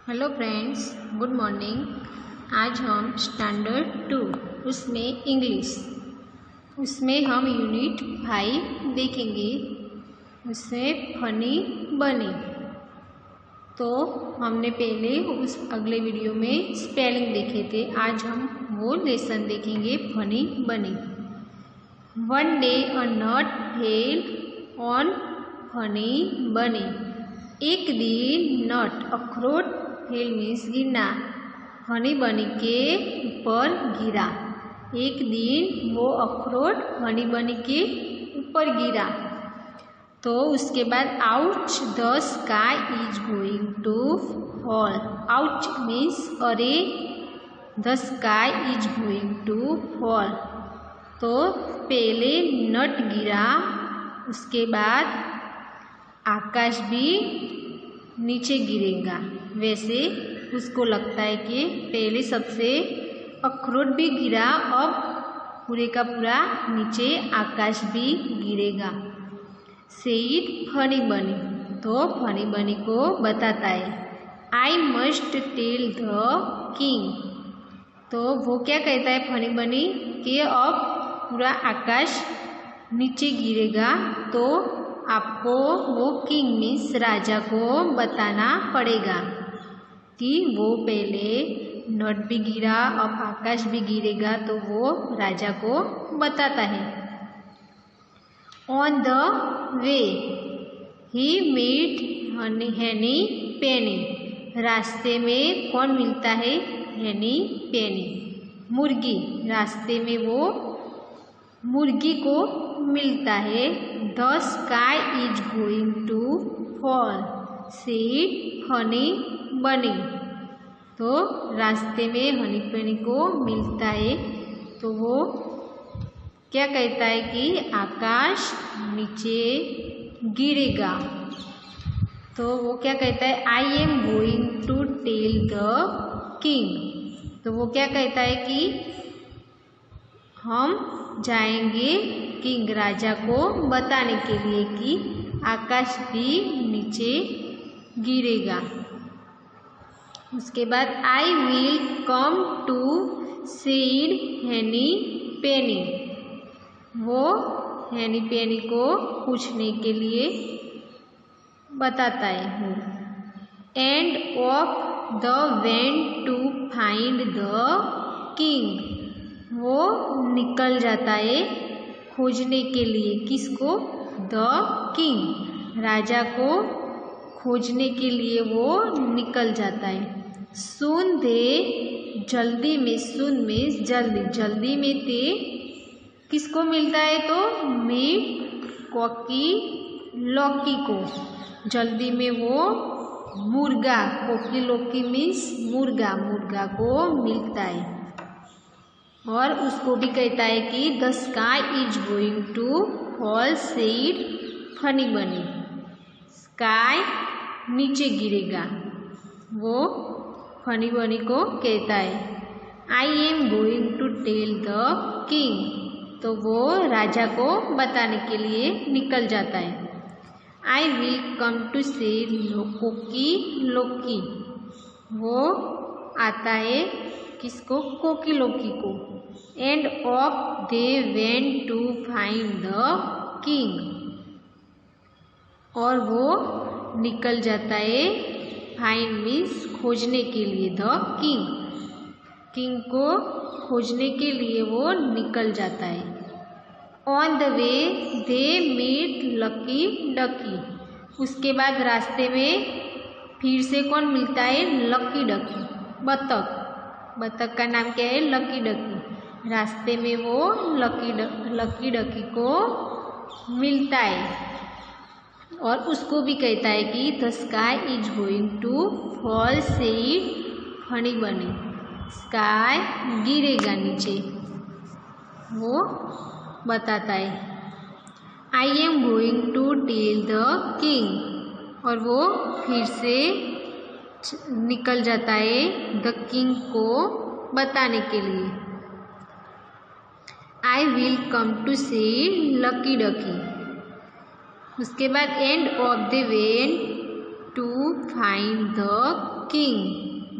Hello friends, good morning. आज हम standard 2 उसमें इंग्लिश उसमें हम यूनिट 5 देखेंगे। उसमें फनी बनी। तो हमने पहले उस अगले वीडियो में स्पेलिंग देखे थे। आज हम वो लेसन देखेंगे Funny Bunny. One day a nut fell on Funny Bunny. एक दिन नट अखरोट फेल मीन्स गिरना फनी बनी के ऊपर गिरा। एक दिन वो अखरोट फनी बनी के ऊपर गिरा। तो उसके बाद ouch the sky is going to fall. Ouch means अरे, the sky is going to fall. तो पहले नट गिरा, उसके बाद आकाश भी नीचे गिरेगा। वैसे उसको लगता है कि पहले सबसे अखरोट भी गिरा, अब पूरे का पूरा नीचे आकाश भी गिरेगा। Said funny Bunny. तो फनी बनी को बताता है I must tell the king. तो वो क्या कहता है फनी बनी कि अब पूरा आकाश नीचे गिरेगा, तो आपको वो किंग मीन्स राजा को बताना पड़ेगा कि वो पहले नट भी गिरा, अब आकाश भी गिरेगा। तो वो राजा को बताता है। On the way he meet Henny Penny. रास्ते में कौन मिलता है? हेनी पेनी, मुर्गी। रास्ते में वो मुर्गी को मिलता है। The sky is going to fall said Honey Bunny. तो रास्ते में हनी बनी को मिलता है, तो वो क्या कहता है कि आकाश नीचे गिरेगा। तो वो क्या कहता है I am going to tell the king. तो वो क्या कहता है कि हम जाएंगे किंग राजा को बताने के लिए कि आकाश भी नीचे गिरेगा। उसके बाद I will come too said Henny Penny. वो हेनी पेनी को पूछने के लिए बताता है। And off the went to find the king. वो निकल जाता है खोजने के लिए। किसको? द किंग, राजा को खोजने के लिए वो निकल जाता है। सुन दे, जल्दी में, सुन में जल्दी, जल्दी में ते किसको मिलता है? तो मीट कोकी लौकी को। जल्दी में वो मुर्गा, कोकी लौकी मीन्स मुर्गा, मुर्गा को मिलता है। और उसको भी कहता है कि the sky is going to fall said funny bunny. Sky नीचे गिरेगा, वो फनी बनी को कहता है। I am going to tell the king. तो वो राजा को बताने के लिए निकल जाता है। आई विल कम टू से कोकी लौकी। वो आता है किसको? कोकी लौकी को। And off they went to find the king. और वो निकल जाता है फाइंड मीन्स खोजने के लिए, द किंग, किंग को खोजने के लिए वो निकल जाता है। On the way they meet Lucky डकी। उसके बाद रास्ते में फिर से कौन मिलता है? लकी डकी, बतख। बतख का नाम क्या है? लकी डकी। रास्ते में वो लकी डकी को मिलता है और उसको भी कहता है कि the sky is going to fall said funny bunny. Sky गिरेगा नीचे, वो बताता है। I am going to tell the king. और वो फिर से निकल जाता है द किंग को बताने के लिए। I will come to say lucky डकी। उसके बाद and off the way to find the king.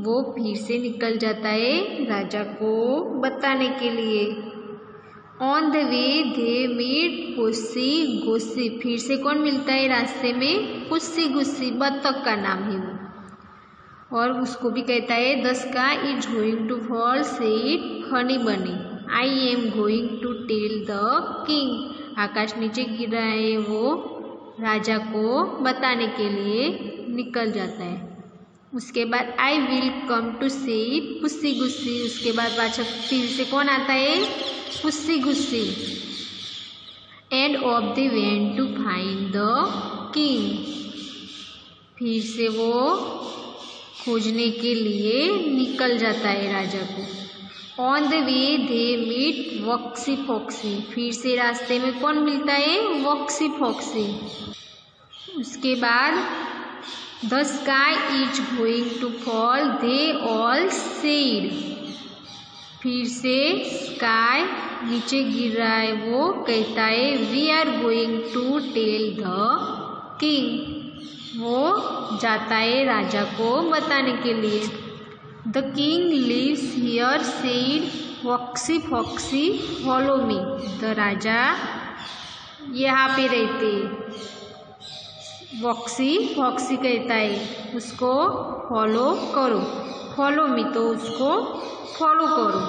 वो फिर से निकल जाता है राजा को बताने के लिए। On the way they meet Pussy Gussy. फिर से कौन मिलता है रास्ते में? पुस्सी गुस्सी, बत्तख का नाम है वो। और उसको भी कहता है the sky is going to fall said funny Bunny. I am going to tell the king. आकाश नीचे गिर रहा है, वो राजा को बताने के लिए निकल जाता है। उसके बाद आई विल कम टू सी पुस्सी गुस्सी। उसके बाद पाछा फिर से कौन आता है? पुस्सी गुस्सी। And off the went to find the king. फिर से वो खोजने के लिए निकल जाता है राजा को। On the way they meet Woxy Foxy. फिर से रास्ते में कौन मिलता है? Woxy Foxy. उसके बाद the sky is going to fall they all said. फिर से स्काई नीचे गिर रहा है, वो कहता है we are going to tell the king. वो जाता है राजा को बताने के लिए। The king lives here said Woxy Foxy follow me. The राजा यहाँ पे रहते, वॉक्सी फॉक्सी कहता है उसको फॉलो करो। फॉलो मी तो उसको फॉलो करो।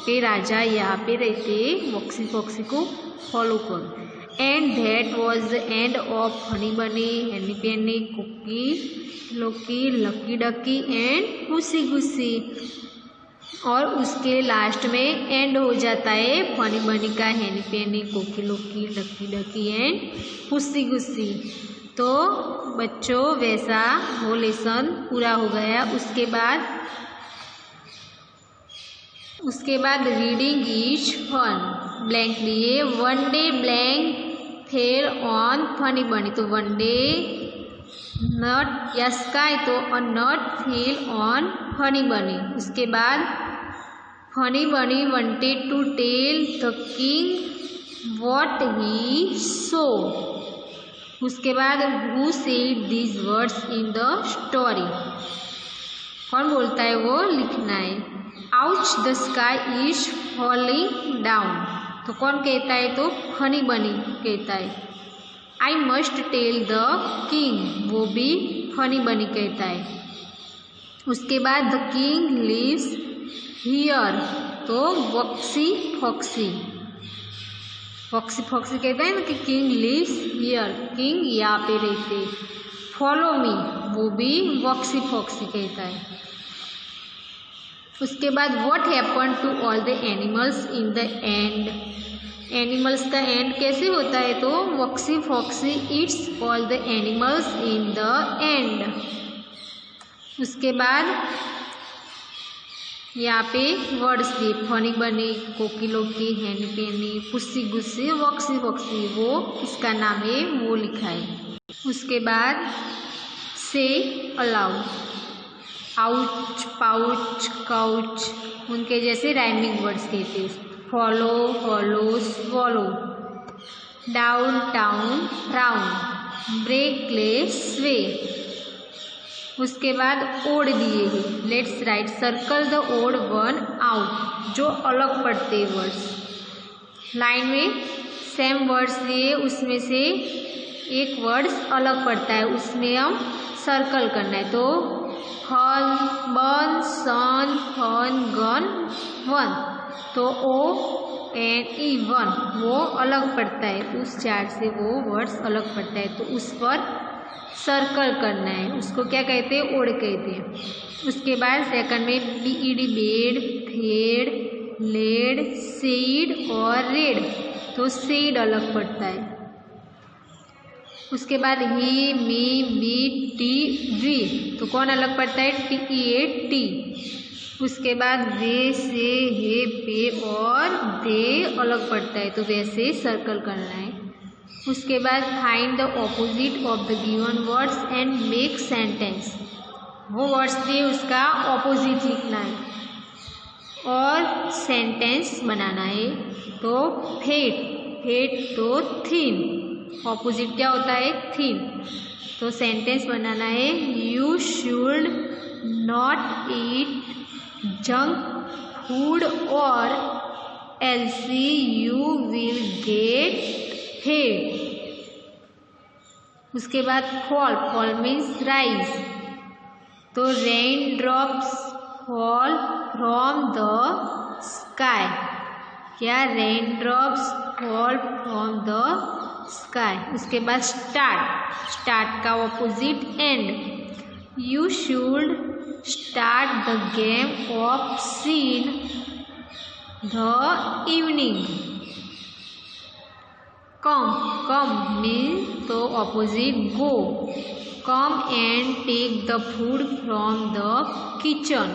ये राजा यहाँ पे रहते, वॉक्सी फॉक्सी को फॉलो करो। And that was the end of Honey Bunny, Henny Penny, Cookie Locky, Lucky Ducky and Pussy Gussy. और उसके लास्ट में एंड हो जाता है फनी बनी का, हैनी पेनी, कोकी लोकी, लकी डकी एंड पुसी गुस्सी। तो बच्चों वैसा वो लेसन पूरा हो गया। उसके बाद रीडिंग इज फन। ब्लैंक लिए one day blank fell on Funny Bunny. तो वन डे नॉट या स्काई तो nut fell on Funny Bunny. उसके बाद Funny Bunny wanted to tell the king what he saw. उसके बाद who said these words in the story. कौन बोलता है वो लिखना है। Ouch the sky is falling down. तो कौन कहता है? तो फनी बनी कहता है। I must tell the king. वो भी फनी बनी कहता है। उसके बाद द किंग लिव्स हियर। तो वॉक्सी फॉक्सी, फॉक्सी फॉक्सी कहता है ना कि किंग लिव्स हियर, किंग यहाँ पे रहते। फॉलो मी वो भी वॉक्सी फॉक्सी कहता है। उसके बाद what happen to all the animals in the end. Animals का एंड कैसे होता है? तो Woxy Foxy it's all the animals in the end. उसके बाद यहाँ पे वर्ड्स दिए फनी बनी, कोकी लोकी, हैनी पेनी, पुस्सी गुस्सी, वॉक्सी फॉक्सी। वो किसका नाम है वो लिखा है। उसके बाद से अलाउड, आउच, पाउच, काउच उनके जैसे राइमिंग वर्ड्स कहते हैं। Follow, follow, swallow, down, town, round, break, lay, sway. उसके बाद ओड दिए हैं। Let's write circle the odd one out, जो अलग पड़ते वर्ड्स। लाइन में सेम वर्ड्स दिए, उसमें से एक वर्ड्स अलग पड़ता है, उसमें हम सर्कल करना है। तो फन, बन, सन, फन, गन, वन। तो ओ एन ई वन वो अलग पड़ता है, उस चार्ट से वो वर्ड्स अलग पड़ता है, तो उस पर सर्कल करना है। उसको क्या कहते हैं? ओड कहते हैं। उसके बाद सेकंड में B E D bed, fed, led, seed और रेड। तो सीड अलग पड़ता है। उसके बाद he, me, be, tea, we. तो कौन अलग पड़ता है? T, A, T. उसके बाद वे, से, हे, पे और दे अलग पड़ता है, तो वैसे सर्कल करना है। उसके बाद find the opposite of the given words and make sentence. वो वर्ड्स दिए उसका ऑपोजिट लिखना है और सेंटेंस बनाना है। तो फेट, फेट तो थिन, ऑपोजिट क्या होता है? थिन। तो सेंटेंस बनाना है। You should not eat junk food or else you will get fat. उसके बाद fall means rise. तो raindrops fall from the sky. क्या raindrops fall from the sky. उसके बाद start का opposite end. You should start the game of scene the evening. Come means तो opposite go. Come and take the food from the kitchen.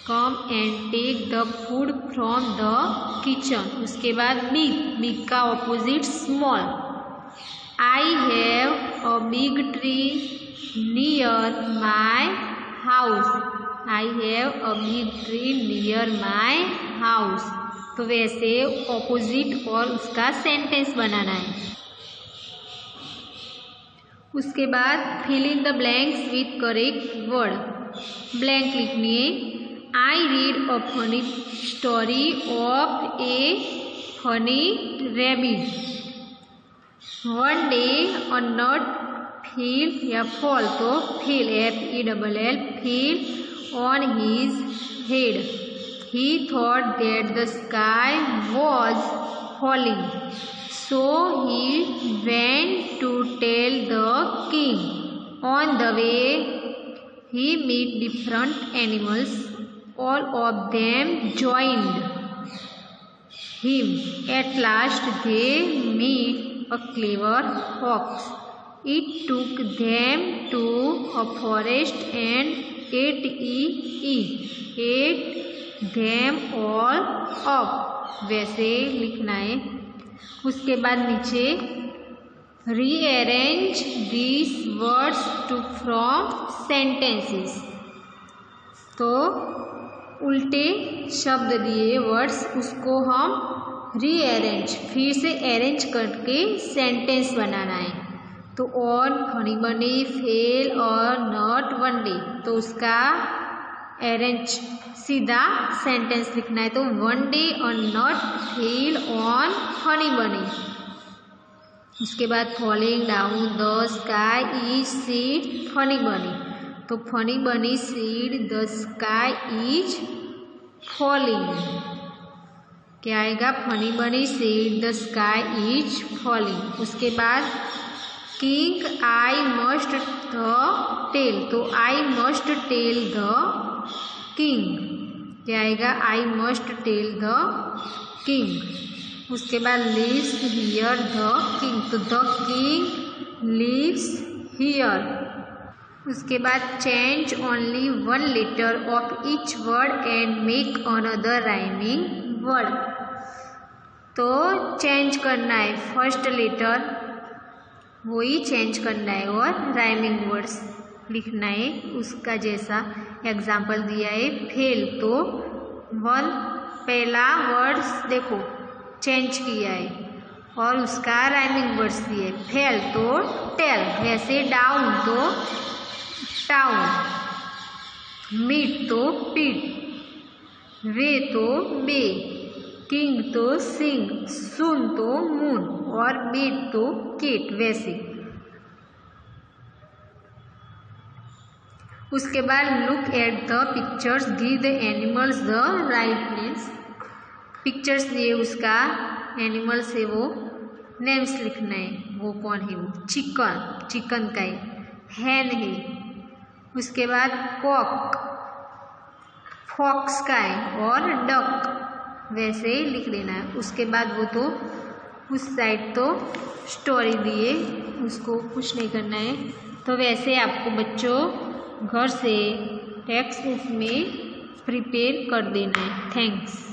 Come and take the food from the kitchen. उसके बाद big का opposite small. I have a big tree near my house. I have a big tree near my house. तो वैसे opposite और उसका sentence बनाना है. उसके बाद fill in the blanks with correct word. Blank लिखनी है. I read a funny story of a funny rabbit. One day a nut fell या फॉल तो fell FELL fell on his head. He thought that the sky was falling, so he went to tell the king. On the way, he met different animals. All of them joined him. At last, they met a clever fox. It took them to a forest and ate them all up. वैसे लिखना है. उसके बाद नीचे rearrange these words to from sentences. तो उल्टे शब्द दिए वर्ड्स उसको हम रीअरेंज फिर से अरेंज करके सेंटेंस बनाना है. तो ऑन फनी बनी फेल और नॉट वन डे तो उसका अरेंज सीधा सेंटेंस लिखना है. तो वन डे और nut fell on Funny Bunny. उसके बाद falling down the sky is said Funny Bunny. तो Funny Bunny said the sky is falling. क्या आएगा? Funny Bunny said the sky is falling. उसके बाद king I must the tell. तो I must tell the king. क्या आएगा? आई must tell the king. उसके बाद लिव्स हियर द किंग. तो द किंग लिव्स हियर. उसके बाद change only one letter of each word and make another rhyming word. तो change करना है फर्स्ट लेटर वही चेंज करना है और राइमिंग वर्ड्स लिखना है. उसका जैसा एग्जाम्पल दिया है फेल तो वन पहला वर्ड्स देखो चेंज किया है और उसका राइमिंग वर्ड्स दिए. फेल तो टेल. वैसे डाउन तो टाउन. मीट तो पीट. वे तो बे. किंग तो सिंग. सुन तो मून और बीट तो केट. वैसे उसके बाद look at the pictures give the animals the right names. Pictures दिए उसका एनिमल्स है वो नेम्स लिखना है. वो कौन है? वो चिकन का है. हैन है. उसके बाद कॉक फॉक्स का है और डक वैसे लिख देना है. उसके बाद वो तो उस साइड तो स्टोरी दिए उसको कुछ नहीं करना है. तो वैसे आपको बच्चों घर से टेक्स्ट बुक में प्रिपेयर कर देना है. थैंक्स.